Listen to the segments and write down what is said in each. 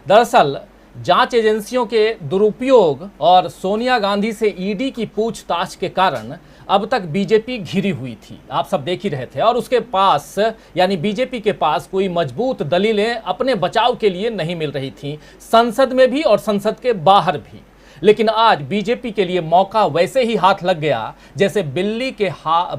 दरअसल जांच एजेंसियों के दुरुपयोग और सोनिया गांधी से ईडी की पूछताछ के कारण अब तक बीजेपी घिरी हुई थी, आप सब देख ही रहे थे। और उसके पास यानी बीजेपी के पास कोई मजबूत दलीलें अपने बचाव के लिए नहीं मिल रही थीं, संसद में भी और संसद के बाहर भी। लेकिन आज बीजेपी के लिए मौका वैसे ही हाथ लग गया जैसे बिल्ली के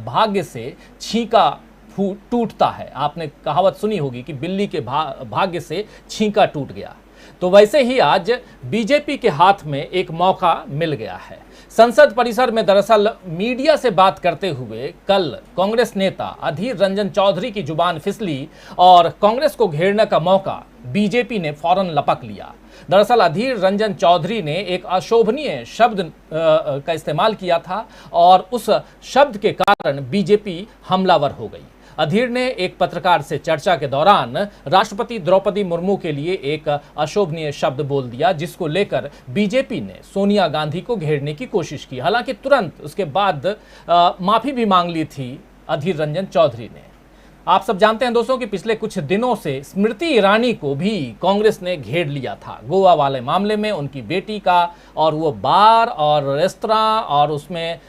भाग्य से छींका टूटता है। आपने कहावत सुनी होगी कि बिल्ली के भाग्य से छींका टूट गया। तो वैसे ही आज बीजेपी के हाथ में एक मौका मिल गया है। संसद परिसर में दरअसल मीडिया से बात करते हुए कल कांग्रेस नेता अधीर रंजन चौधरी की जुबान फिसली और कांग्रेस को घेरने का मौका बीजेपी ने फौरन लपक लिया। दरअसल अधीर रंजन चौधरी ने एक अशोभनीय शब्द का इस्तेमाल किया था और उस शब्द के कारण बीजेपी हमलावर हो गई। अधीर ने एक पत्रकार से चर्चा के दौरान राष्ट्रपति द्रौपदी मुर्मू के लिए एक अशोभनीय शब्द बोल दिया, जिसको लेकर बीजेपी ने सोनिया गांधी को घेरने की कोशिश की। हालांकि तुरंत उसके बाद माफी भी मांग ली थी अधीर रंजन चौधरी ने। आप सब जानते हैं दोस्तों कि पिछले कुछ दिनों से स्मृति ईरानी को भी कांग्रेस ने घेर लिया था गोवा वाले मामले में, उनकी बेटी का, और वो बार और रेस्तरां और उसमें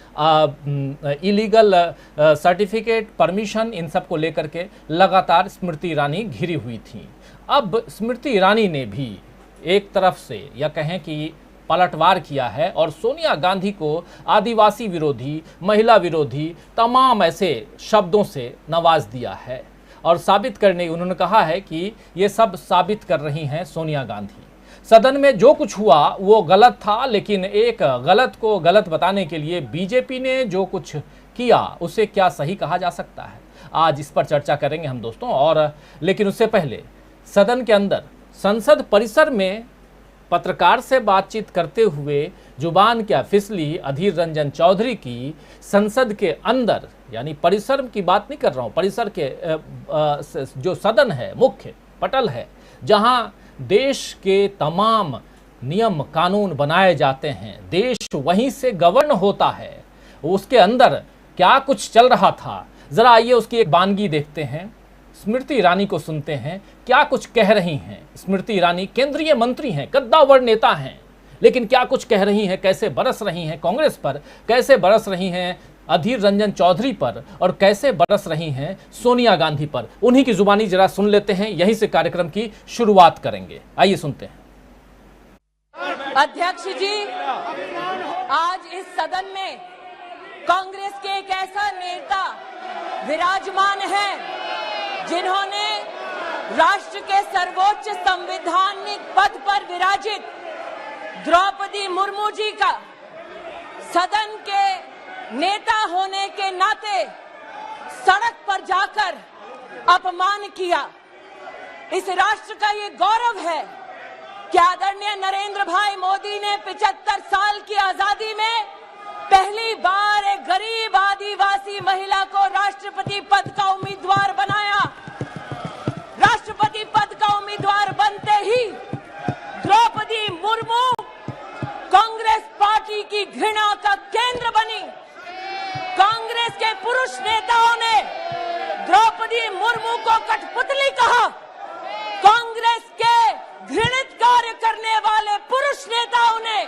इलीगल सर्टिफिकेट, परमिशन, इन सब को लेकर के लगातार स्मृति ईरानी घिरी हुई थी। अब स्मृति ईरानी ने भी एक तरफ से या कहें कि पलटवार किया है और सोनिया गांधी को आदिवासी विरोधी, महिला विरोधी तमाम ऐसे शब्दों से नवाज दिया है और साबित करने उन्होंने कहा है कि ये सब साबित कर रही हैं सोनिया गांधी। सदन में जो कुछ हुआ वो गलत था, लेकिन एक गलत को गलत बताने के लिए बीजेपी ने जो कुछ किया उसे क्या सही कहा जा सकता है, आज इस पर चर्चा करेंगे हम दोस्तों। और लेकिन उससे पहले सदन के अंदर संसद परिसर में पत्रकार से बातचीत करते हुए जुबान क्या फिसली अधीर रंजन चौधरी की, संसद के अंदर यानी परिसर की बात नहीं कर रहा हूं, परिसर के जो सदन है, मुख्य पटल है, जहां देश के तमाम नियम कानून बनाए जाते हैं, देश वहीं से गवर्न होता है, उसके अंदर क्या कुछ चल रहा था, जरा आइए उसकी एक वानगी देखते हैं। स्मृति ईरानी को सुनते हैं क्या कुछ कह रही हैं। स्मृति ईरानी केंद्रीय मंत्री हैं, कद्दावर नेता हैं, लेकिन क्या कुछ कह रही हैं, कैसे बरस रही हैं कांग्रेस पर, कैसे बरस रही हैं अधीर रंजन चौधरी पर और कैसे बरस रही हैं सोनिया गांधी पर, उन्हीं की जुबानी जरा सुन लेते हैं। यहीं से कार्यक्रम की शुरुआत करेंगे, आइए सुनते हैं। अध्यक्ष जी, आज इस सदन में कांग्रेस के एक ऐसा नेता विराजमान है जिन्होंने राष्ट्र के सर्वोच्च संवैधानिक पद पर विराजित द्रौपदी मुर्मू जी का सदन के नेता होने के नाते सड़क पर जाकर अपमान किया। इस राष्ट्र का ये गौरव है कि आदरणीय नरेंद्र भाई मोदी ने 75 साल की आजादी में पहली बार एक गरीब आदिवासी महिला को राष्ट्रपति पद का उम्मीदवार बनाया। राष्ट्रपति पद का उम्मीदवार बनते ही द्रौपदी मुर्मू कांग्रेस पार्टी की घृणा का केंद्र बनी। कांग्रेस के पुरुष नेताओं ने द्रौपदी मुर्मू को कठपुतली कहा। कांग्रेस के घृणित कार्य करने वाले पुरुष नेताओं ने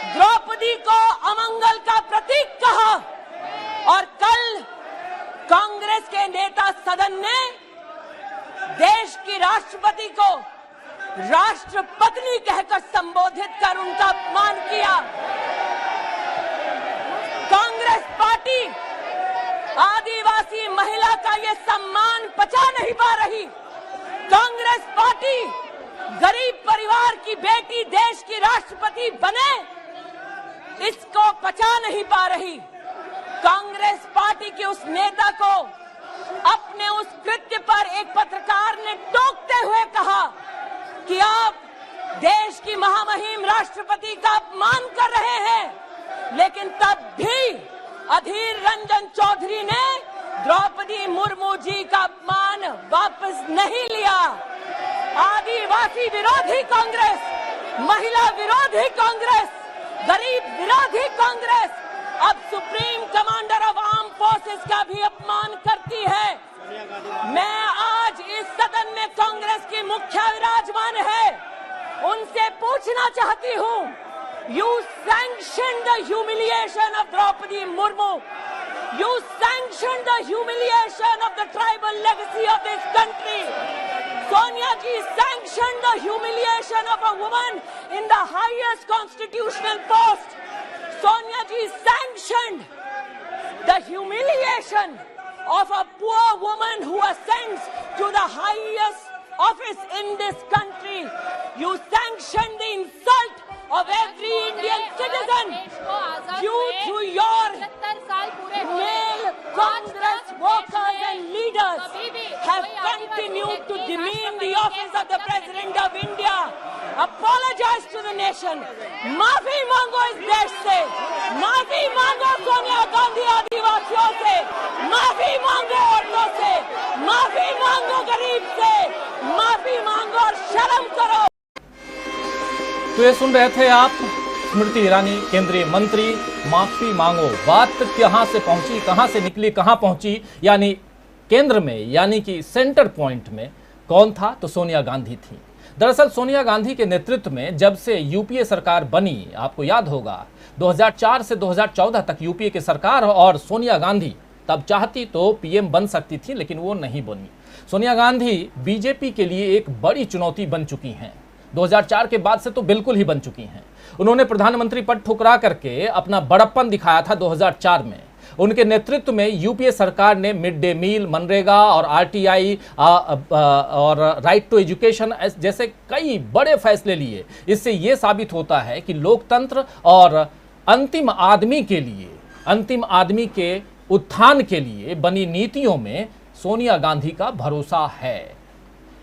द्रौपदी को अमंगल का प्रतीक कहा और कल कांग्रेस के नेता सदन ने देश की राष्ट्रपति को राष्ट्रपत्नी कहकर संबोधित कर उनका अपमान किया। कांग्रेस पार्टी आदिवासी महिला का ये सम्मान पचा नहीं पा रही। कांग्रेस पार्टी गरीब परिवार की बेटी देश की राष्ट्रपति बने, इसको पचा नहीं पा रही। कांग्रेस पार्टी के उस नेता को अपने उस कृत्य पर एक पत्रकार ने टोकते हुए कहा कि आप देश की महामहिम राष्ट्रपति का अपमान कर रहे हैं, लेकिन तब भी अधीर रंजन चौधरी ने द्रौपदी मुर्मू जी का अपमान वापस नहीं लिया। आदिवासी विरोधी कांग्रेस, महिला विरोधी कांग्रेस, गरीब विरोधी कांग्रेस अब supreme commander of arm forces का भी अपमान करती है। मैं आज इस सदन में कांग्रेस की मुखिया विराजमान है, आपसे पूछना चाहती हूं, you sanctioned the humiliation of Draupadi Murmu. You sanctioned the humiliation of the tribal legacy of this country. Sonia ji sanctioned the humiliation of a woman in the highest constitutional post. Sonia ji sanctioned the humiliation of a poor woman who ascends to the highest office in this country. You sanctioned the insult of every Indian citizen. You, through your male Congress workers and leaders, have continued to demean the office of the President of India. Apologize to the nation. माफी मांगो इस देश से, माफी मांगो सोनिया गांधी आदिवासियों से, माफी मांगो औरतों से, माफी मांगो गरीब से, माफी मांगो और शर्म करो। तो ये सुन रहे थे आप स्मृति ईरानी, केंद्रीय मंत्री, माफी मांगो। बात कहां से पहुंची, कहां से निकली, कहां पहुंची, यानी केंद्र में, यानी कि सेंटर पॉइंट में कौन था? तो सोनिया गांधी थी। दरअसल सोनिया गांधी के नेतृत्व में जब से यूपीए सरकार बनी, आपको याद होगा 2004 से 2014 तक यूपीए की सरकार, और सोनिया गांधी तब चाहती तो पीएम बन सकती थी, लेकिन वो नहीं बनी। सोनिया गांधी बीजेपी के लिए एक बड़ी चुनौती बन चुकी हैं। 2004 के बाद से तो बिल्कुल ही बन चुकी हैं। उन्होंने प्रधानमंत्री पद ठुकरा करके अपना बड़प्पन दिखाया था 2004 में। उनके नेतृत्व में यूपीए सरकार ने मिड डे मील, मनरेगा और आरटीआई और राइट टू एजुकेशन जैसे कई बड़े फैसले लिए। इससे यह साबित होता है कि लोकतंत्र और अंतिम आदमी के उत्थान के लिए बनी नीतियों में सोनिया गांधी का भरोसा है।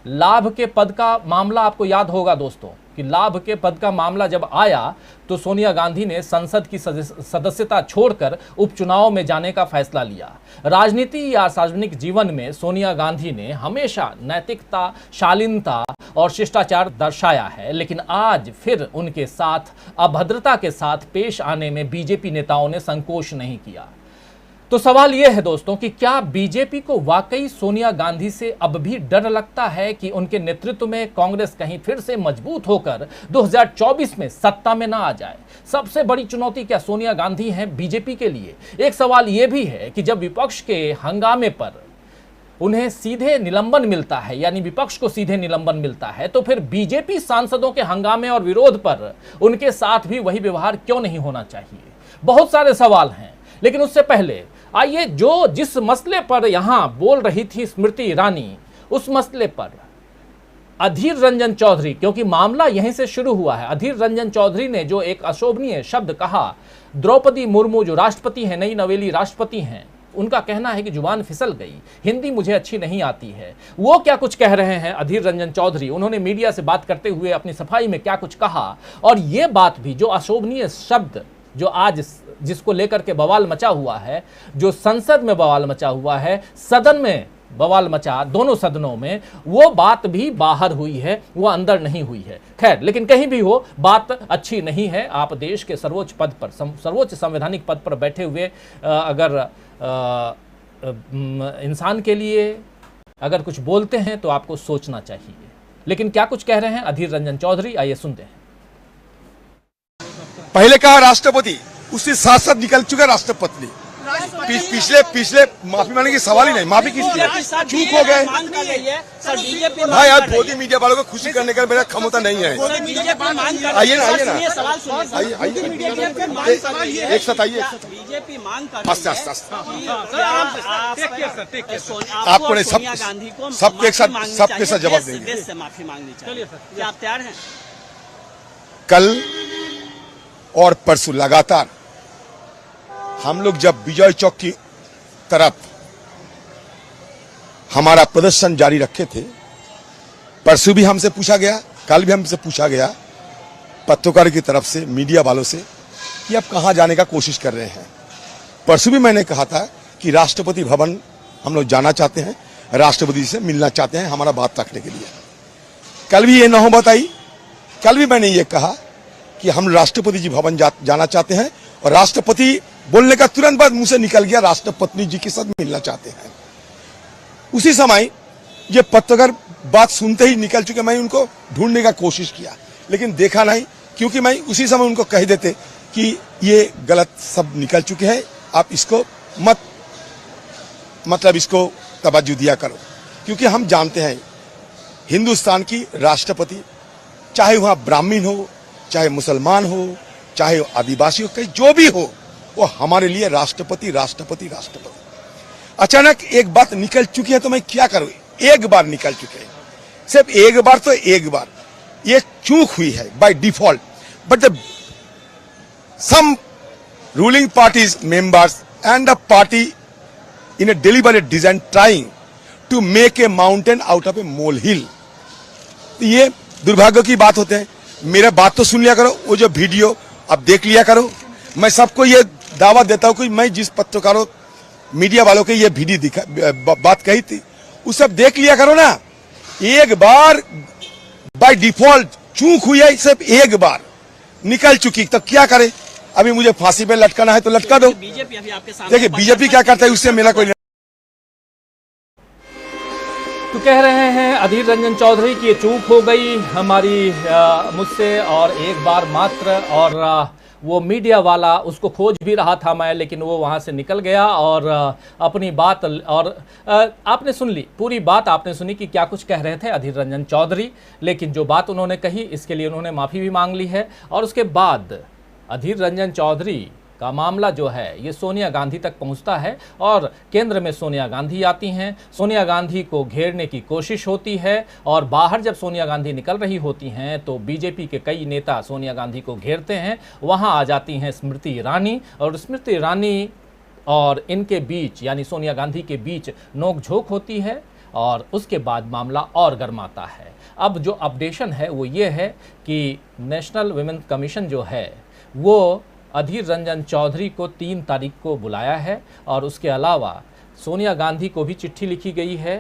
लाभ के पद का मामला आपको याद होगा दोस्तों, कि लाभ के पद का मामला जब आया तो सोनिया गांधी ने संसद की सदस्यता छोड़कर उपचुनाव में जाने का फैसला लिया। राजनीति या सार्वजनिक जीवन में सोनिया गांधी ने हमेशा नैतिकता, शालीनता और शिष्टाचार दर्शाया है, लेकिन आज फिर उनके साथ अभद्रता के साथ पेश आने में बीजेपी नेताओं ने संकोच नहीं किया। तो सवाल यह है दोस्तों कि क्या बीजेपी को वाकई सोनिया गांधी से अब भी डर लगता है कि उनके नेतृत्व में कांग्रेस कहीं फिर से मजबूत होकर 2024 में सत्ता में ना आ जाए? सबसे बड़ी चुनौती क्या सोनिया गांधी हैं बीजेपी के लिए? एक सवाल यह भी है कि जब विपक्ष के हंगामे पर उन्हें सीधे निलंबन मिलता है, यानी विपक्ष को सीधे निलंबन मिलता है, तो फिर बीजेपी सांसदों के हंगामे और विरोध पर उनके साथ भी वही व्यवहार क्यों नहीं होना चाहिए? बहुत सारे सवाल हैं, लेकिन उससे पहले आइए जिस मसले पर यहां बोल रही थी स्मृति ईरानी, उस मसले पर अधीर रंजन चौधरी, क्योंकि मामला यहीं से शुरू हुआ है। अधीर रंजन चौधरी ने जो एक अशोभनीय शब्द कहा, द्रौपदी मुर्मू जो राष्ट्रपति हैं, नई नवेली राष्ट्रपति हैं, उनका कहना है कि जुबान फिसल गई, हिंदी मुझे अच्छी नहीं आती है। वो क्या कुछ कह रहे हैं अधीर रंजन चौधरी? उन्होंने मीडिया से बात करते हुए अपनी सफाई में क्या कुछ कहा, और ये बात भी जो अशोभनीय शब्द जो आज जिसको लेकर के बवाल मचा हुआ है, जो संसद में बवाल मचा हुआ है, सदन में बवाल मचा, दोनों सदनों में, वो बात भी बाहर हुई है, वो अंदर नहीं हुई है। खैर, लेकिन कहीं भी हो, बात अच्छी नहीं है। आप देश के सर्वोच्च पद पर, सर्वोच्च संवैधानिक पद पर बैठे हुए अगर इंसान के लिए अगर कुछ बोलते हैं तो आपको सोचना चाहिए। लेकिन क्या कुछ कह रहे हैं अधीर रंजन चौधरी, आइए सुनते हैं। पहले कहा राष्ट्रपति, उससे साथ साथ निकल चुका राष्ट्रपति। पिछले माफी मांगने की सवाल ही नहीं। माफी किसकी? चूक हो गए। हाँ यार, मोदी मीडिया वालों को खुशी करने का मेरा क्षमता नहीं है। आइए ना, आइए ना, आइए, एक साथ आइए। आपको नहीं, सबके साथ जवाब देंगे। माफी मांगनी चाहिए। क्या आप तैयार हैं? कल और परसों लगातार हम लोग जब विजय चौक की तरफ हमारा प्रदर्शन जारी रखे थे, परसों भी हमसे पूछा गया, कल भी हमसे पूछा गया पत्रकार की तरफ से, मीडिया वालों से, कि आप कहां जाने का कोशिश कर रहे हैं। परसों भी मैंने कहा था कि राष्ट्रपति भवन हम लोग जाना चाहते हैं, राष्ट्रपति से मिलना चाहते हैं हमारा बात रखने के लिए। कल भी ये नौबत आई। कल भी मैंने ये कहा कि हम राष्ट्रपति जी भवन जाना चाहते हैं, और राष्ट्रपति बोलने का तुरंत बाद मुंह से निकल गया राष्ट्रपति जी के साथ मिलना चाहते हैं। उसी समय ये पत्रकार बात सुनते ही निकल चुके। मैं उनको ढूंढने का कोशिश किया, लेकिन देखा नहीं, क्योंकि मैं उसी समय उनको कह देते कि ये गलत सब निकल चुके हैं, आप इसको मतलब इसको तवज्जो दिया करो। क्योंकि हम जानते हैं हिंदुस्तान की राष्ट्रपति, चाहे वहां ब्राह्मण हो, चाहे मुसलमान हो, चाहे वो आदिवासी हो, कहीं जो भी हो, वो हमारे लिए राष्ट्रपति राष्ट्रपति राष्ट्रपति। अचानक एक बात निकल चुकी है तो मैं क्या करूं? एक बार निकल चुके हैं, सिर्फ एक बार, तो एक बार ये चूक हुई है by default, but the some ruling parties members and the party in a deliberate design trying to make a mountain out of a molehill। ये दुर्भाग्य की बात होते हैं। मेरा बात तो सुन लिया करो, वो जो वीडियो अब देख लिया करो। मैं सबको ये दावा देता हूं कि मैं जिस पत्रकारों मीडिया वालों के ये वीडियो बात कही थी, वो सब देख लिया करो ना। एक बार बाय डिफॉल्ट चूक हुई है, सिर्फ एक बार निकल चुकी, तो क्या करे? अभी मुझे फांसी पे लटकाना है तो लटका दो। बीजेपी अभी आपके सामने देखिए बीजेपी क्या करता है, उससे मेरा कोई तो कह रहे हैं अधीर रंजन चौधरी की ये चूक हो गई हमारी मुझसे, और एक बार मात्र, और वो मीडिया वाला उसको खोज भी रहा था मैं, लेकिन वो वहाँ से निकल गया और अपनी बात, और आपने सुन ली पूरी बात, आपने सुनी कि क्या कुछ कह रहे थे अधीर रंजन चौधरी। लेकिन जो बात उन्होंने कही, इसके लिए उन्होंने माफ़ी भी मांग ली है। और उसके बाद अधीर रंजन चौधरी का मामला जो है ये सोनिया गांधी तक पहुंचता है, और केंद्र में सोनिया गांधी आती हैं। सोनिया गांधी को घेरने की कोशिश होती है, और बाहर जब सोनिया गांधी निकल रही होती हैं तो बीजेपी के कई नेता सोनिया गांधी को घेरते हैं। वहां आ जाती हैं स्मृति ईरानी, और स्मृति ईरानी और इनके बीच, यानी सोनिया गांधी के बीच नोकझोंक होती है, और उसके बाद मामला और गर्माता है। अब जो अपडेशन है वो ये है कि नेशनल वुमेन्स कमीशन जो है वो अधीर रंजन चौधरी को 3 तारीख को बुलाया है, और उसके अलावा सोनिया गांधी को भी चिट्ठी लिखी गई है